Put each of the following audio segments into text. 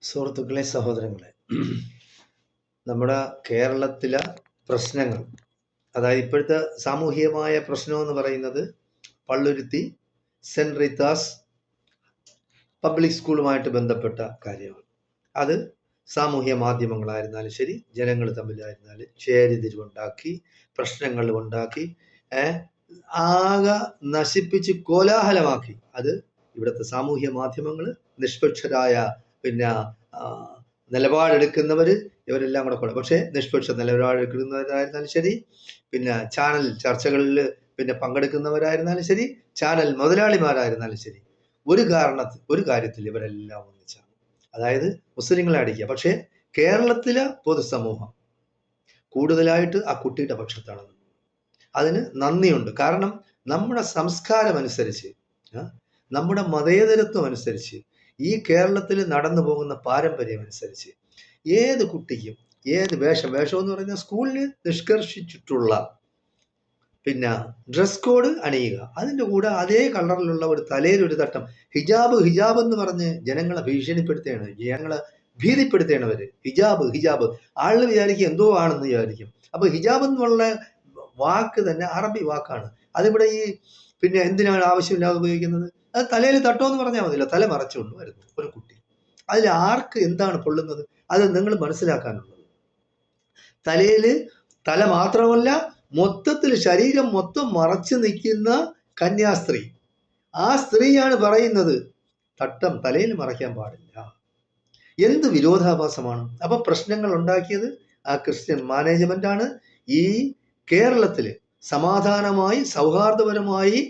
സുഹൃത്തുക്കളെ, സഹോദരങ്ങളെ, നമ്മുടെ കേരളത്തിലെ പ്രശ്നങ്ങൾ, അതായത് ഇപ്പോഴത്തെ സാമൂഹികമായ പ്രശ്നം എന്ന് പറയുന്നത് പള്ളുരുത്തി സെൻറ് റീത്താസ് പബ്ലിക് സ്കൂളുമായിട്ട് ബന്ധപ്പെട്ട കാര്യമാണ്. അത് സാമൂഹ്യ മാധ്യമങ്ങളായിരുന്നാലും ശരി, ജനങ്ങൾ തമ്മിലായിരുന്നാലും ചേരിതിരിവുണ്ടാക്കി, പ്രശ്നങ്ങൾ ഉണ്ടാക്കി, ആകെ നശിപ്പിച്ച് കോലാഹലമാക്കി. അത് ഇവിടുത്തെ സാമൂഹ്യ മാധ്യമങ്ങൾ, നിഷ്പക്ഷരായ നിലപാടെടുക്കുന്നവർ, ഇവരെല്ലാം കൂടെ പക്ഷേ നിഷ്പക്ഷ നിലപാടെടുക്കുന്നവരായിരുന്നാലും ശരി, ചാനൽ ചർച്ചകളിൽ പങ്കെടുക്കുന്നവരായിരുന്നാലും ശരി, ചാനൽ മുതലാളിമാരായിരുന്നാലും ശരി, ഒരു കാര്യത്തിൽ ഇവരെല്ലാം ഒന്നിച്ചാണ്. അതായത് മുസ്ലിങ്ങളെ അടിക്കുക. പക്ഷേ കേരളത്തിലെ പൊതുസമൂഹം കൂടുതലായിട്ട് ആ കുട്ടിയുടെ പക്ഷത്താണ്. അതിന് നന്ദിയുണ്ട്. കാരണം നമ്മുടെ സംസ്കാരം അനുസരിച്ച്, നമ്മുടെ മതേതരത്വം അനുസരിച്ച്, ഈ കേരളത്തിൽ നടന്നു പോകുന്ന പാരമ്പര്യം അനുസരിച്ച് ഏത് കുട്ടിക്കും ഏത് വേഷം എന്ന് പറയുന്ന സ്കൂളിൽ നിഷ്കർഷിച്ചിട്ടുള്ള ഡ്രസ് കോഡ് അണിയുക. അതിൻ്റെ കൂടെ അതേ കളറിലുള്ള ഒരു തലയിൽ ഒരു തട്ടം ഹിജാബ് എന്ന് പറഞ്ഞ് ജനങ്ങളെ ഭീഷണിപ്പെടുത്തുകയാണ്, ജനങ്ങളെ ഭീതിപ്പെടുത്തുകയാണ്. ഹിജാബ് ആള് വിചാരിക്കും എന്തോ ആണെന്ന് വിചാരിക്കും. അപ്പൊ ഹിജാബ് എന്നുള്ള വാക്ക് തന്നെ അറബി വാക്കാണ്. അതിവിടെ എന്തിനാണ് ആവശ്യമില്ലാതെ ഉപയോഗിക്കുന്നത്? അത് തലയിൽ തട്ടോ എന്ന് പറഞ്ഞാൽ മതിയല്ലോ. തല മറച്ചുകൊണ്ട് വരുന്നു ഒരു കുട്ടി. അതിൽ ആർക്ക് എന്താണ് പൊള്ളുന്നത്? അത് നിങ്ങൾ മനസ്സിലാക്കാനുള്ളത്. തല മാത്രമല്ല, മൊത്തത്തിൽ ശരീരം മൊത്തം മറച്ചു നിൽക്കുന്ന കന്യാസ്ത്രീ, ആ സ്ത്രീയാണ് പറയുന്നത് തട്ടം തലയിൽ മറയ്ക്കാൻ പാടില്ല. എന്ത് വിരോധാഭാസമാണ്! അപ്പൊ പ്രശ്നങ്ങൾ ഉണ്ടാക്കിയത് ആ ക്രിസ്ത്യൻ മാനേജ്മെന്റ് ആണ്. ഈ കേരളത്തില് സമാധാനമായി സൗഹാർദ്ദപരമായി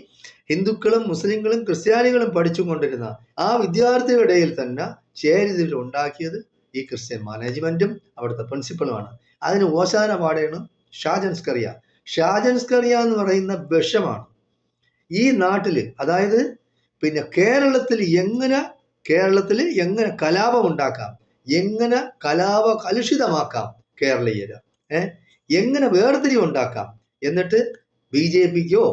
ഹിന്ദുക്കളും മുസ്ലിങ്ങളും ക്രിസ്ത്യാനികളും പഠിച്ചുകൊണ്ടിരുന്ന ആ വിദ്യാർത്ഥികളുടെ ഇടയിൽ തന്നെ ചേരിതിരിവ് ഉണ്ടാക്കിയത് ഈ ക്രിസ്ത്യൻ മാനേജ്മെന്റും അവിടുത്തെ പ്രിൻസിപ്പളുമാണ്. അതിന് ഓശാന പാടേണ് ഷാജൻ സ്കറിയ എന്ന് പറയുന്ന വിഷമാണ് ഈ നാട്ടില്. അതായത് കേരളത്തിൽ എങ്ങനെ കലാപം ഉണ്ടാക്കാം, എങ്ങനെ കലാപ കലുഷിതമാക്കാം കേരളീയര്, എങ്ങനെ വേർതിരിവുണ്ടാക്കാം, എന്നിട്ട് BJPക്കോ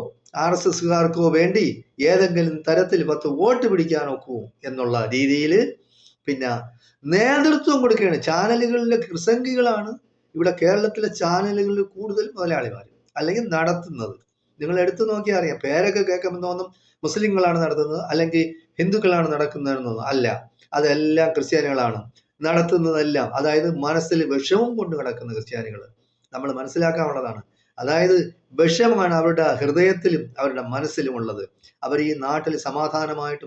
RSSകാർക്കോ വേണ്ടി ഏതെങ്കിലും തരത്തിൽ 10 വോട്ട് പിടിക്കാൻ ഒക്കൂ എന്നുള്ള രീതിയിൽ നേതൃത്വം കൊടുക്കുകയാണ്. ചാനലുകളിലെ പ്രസംഗികളാണ് ഇവിടെ കേരളത്തിലെ ചാനലുകളിൽ കൂടുതൽ മുതലാളിമാർ അല്ലെങ്കിൽ നടത്തുന്നത്. നിങ്ങൾ എടുത്തു നോക്കിയാൽ അറിയാം. പേരൊക്കെ കേൾക്കുമ്പോൾ തോന്നും മുസ്ലിങ്ങളാണ് നടത്തുന്നത് അല്ലെങ്കിൽ ഹിന്ദുക്കളാണ് നടക്കുന്നതെന്നൊന്നും അല്ല. അതെല്ലാം ക്രിസ്ത്യാനികളാണ് നടത്തുന്നതെല്ലാം. അതായത് മനസ്സിൽ വിഷമം കൊണ്ട് കിടക്കുന്ന ക്രിസ്ത്യാനികൾ നമ്മൾ മനസ്സിലാക്കാനുള്ളതാണ്. അതായത് വിഷമാണ് അവരുടെ ഹൃദയത്തിലും അവരുടെ മനസ്സിലും ഉള്ളത്. അവർ ഈ നാട്ടിൽ സമാധാനമായിട്ട്